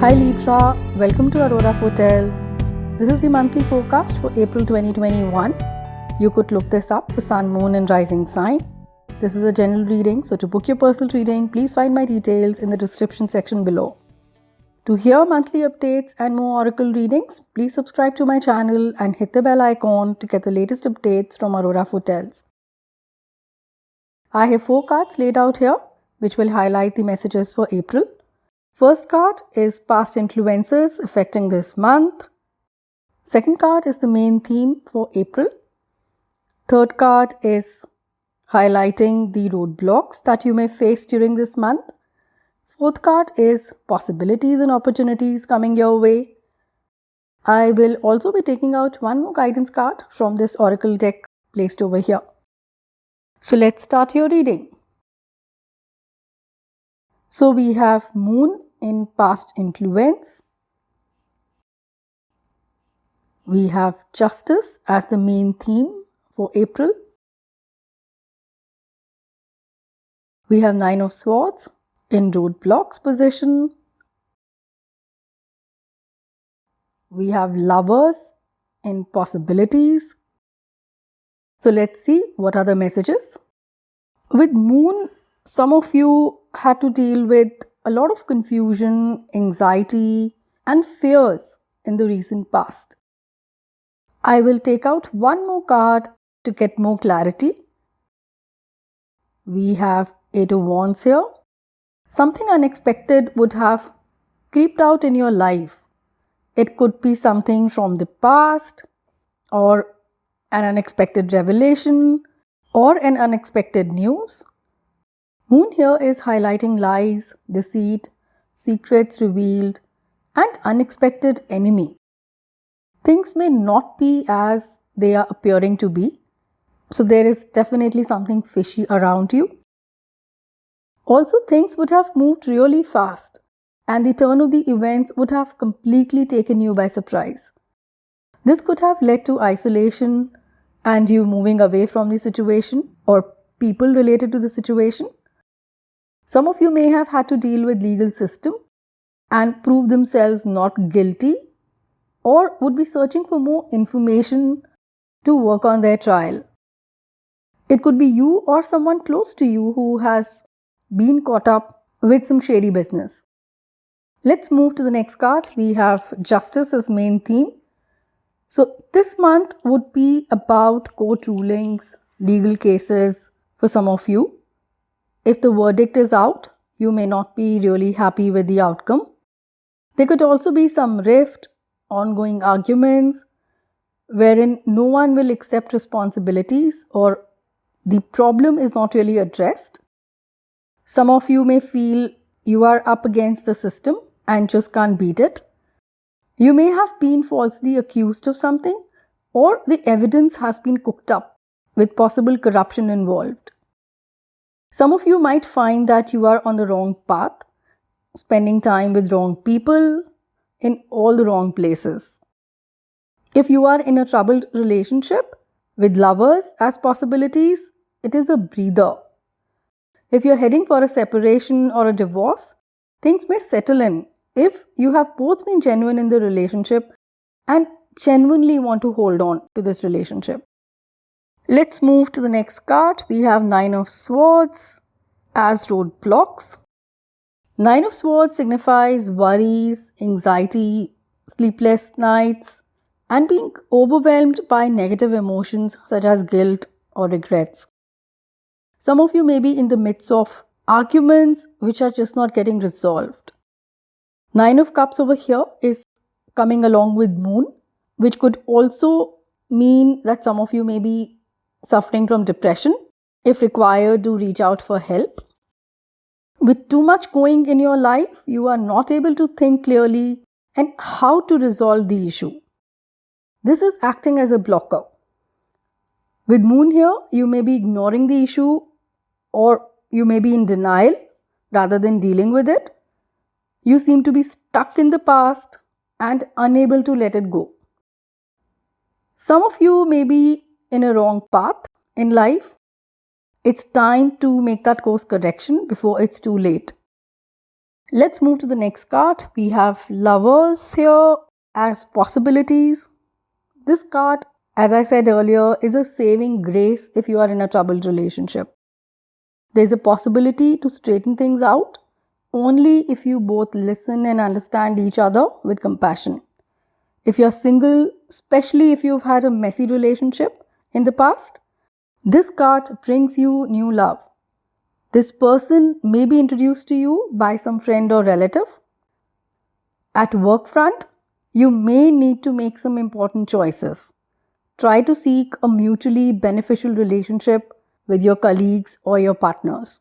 Hi Libra, welcome to Aurora Hotels. This is the monthly forecast for April 2021. You could look this up for Sun, Moon and Rising sign. This is a general reading, so to book your personal reading, please find my details in the description section below. To hear monthly updates and more oracle readings, please subscribe to my channel and hit the bell icon to get the latest updates from Aurora Hotels. I have 4 cards laid out here, which will highlight the messages for April. First card is past influences affecting this month. Second card is the main theme for April. Third card is highlighting the roadblocks that you may face during this month. Fourth card is possibilities and opportunities coming your way. I will also be taking out one more guidance card from this oracle deck placed over here. So let's start your reading. So we have Moon in past influence. We have Justice as the main theme for April. We have 9 of Swords in roadblocks position. We have Lovers in possibilities. So let's see what are the messages. With Moon, some of you had to deal with a lot of confusion, anxiety and fears in the recent past. I will take out one more card to get more clarity. We have 8 of Wands here. Something unexpected would have creeped out in your life. It could be something from the past, or an unexpected revelation, or an unexpected news. Moon here is highlighting lies, deceit, secrets revealed, and unexpected enemy. Things may not be as they are appearing to be. So there is definitely something fishy around you. Also, things would have moved really fast and the turn of the events would have completely taken you by surprise. This could have led to isolation and you moving away from the situation or people related to the situation. Some of you may have had to deal with legal system and prove themselves not guilty, or would be searching for more information to work on their trial. It could be you or someone close to you who has been caught up with some shady business. Let's move to the next card. We have Justice as main theme. So this month would be about court rulings, legal cases for some of you. If the verdict is out, you may not be really happy with the outcome. There could also be some rift, ongoing arguments, wherein no one will accept responsibilities or the problem is not really addressed. Some of you may feel you are up against the system and just can't beat it. You may have been falsely accused of something, or the evidence has been cooked up with possible corruption involved. Some of you might find that you are on the wrong path, spending time with wrong people in all the wrong places. If you are in a troubled relationship with lovers as possibilities, it is a breather. If you're heading for a separation or a divorce, things may settle in if you have both been genuine in the relationship and genuinely want to hold on to this relationship. Let's move to the next card. We have 9 of Swords as roadblocks. 9 of Swords signifies worries, anxiety, sleepless nights, and being overwhelmed by negative emotions such as guilt or regrets. Some of you may be in the midst of arguments which are just not getting resolved. 9 of Cups over here is coming along with Moon, which could also mean that some of you may be suffering from depression. If required, do reach out for help. With too much going in your life, you are not able to think clearly and how to resolve the issue. This is acting as a blocker. With Moon here, you may be ignoring the issue or you may be in denial rather than dealing with it. You seem to be stuck in the past and unable to let it go. Some of you may be in a wrong path in life. It's time to make that course correction before it's too late. Let's move to the next card. We have Lovers here as possibilities. This card, as I said earlier, is a saving grace if you are in a troubled relationship. There's a possibility to straighten things out only if you both listen and understand each other with compassion. If you're single, especially if you've had a messy relationship in the past, this card brings you new love. This person may be introduced to you by some friend or relative. At work front, you may need to make some important choices. Try to seek a mutually beneficial relationship with your colleagues or your partners.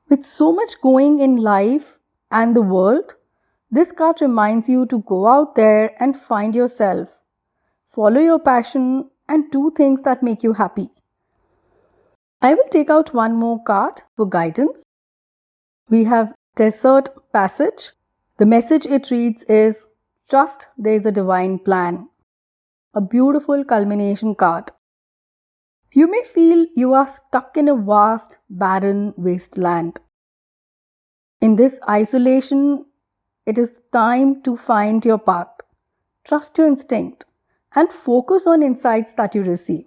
With so much going in life and the world, this card reminds you to go out there and find yourself. Follow your passion and do things that make you happy. I will take out one more card for guidance. We have Desert Passage. The message it reads is, trust there is a divine plan. A beautiful culmination card. You may feel you are stuck in a vast, barren wasteland. In this isolation, it is time to find your path. Trust your instinct and focus on insights that you receive.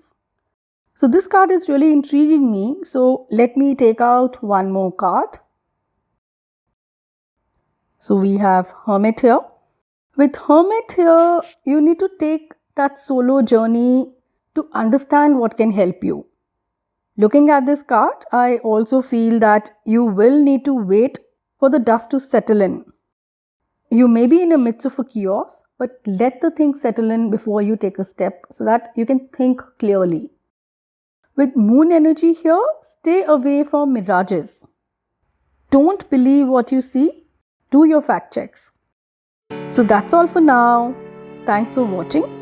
So this card is really intriguing me. So let me take out one more card. So we have Hermit here. With Hermit here, you need to take that solo journey to understand what can help you. Looking at this card, I also feel that you will need to wait for the dust to settle in. You may be in the midst of a chaos, but let the things settle in before you take a step so that you can think clearly. With Moon energy here, stay away from mirages. Don't believe what you see. Do your fact checks. So that's all for now. Thanks for watching.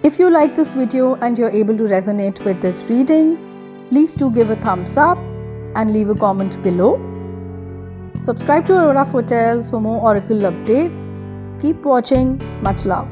If you like this video and you're able to resonate with this reading, please do give a thumbs up and leave a comment below. Subscribe to Aurora Foretells for more oracle updates. Keep watching. Much love.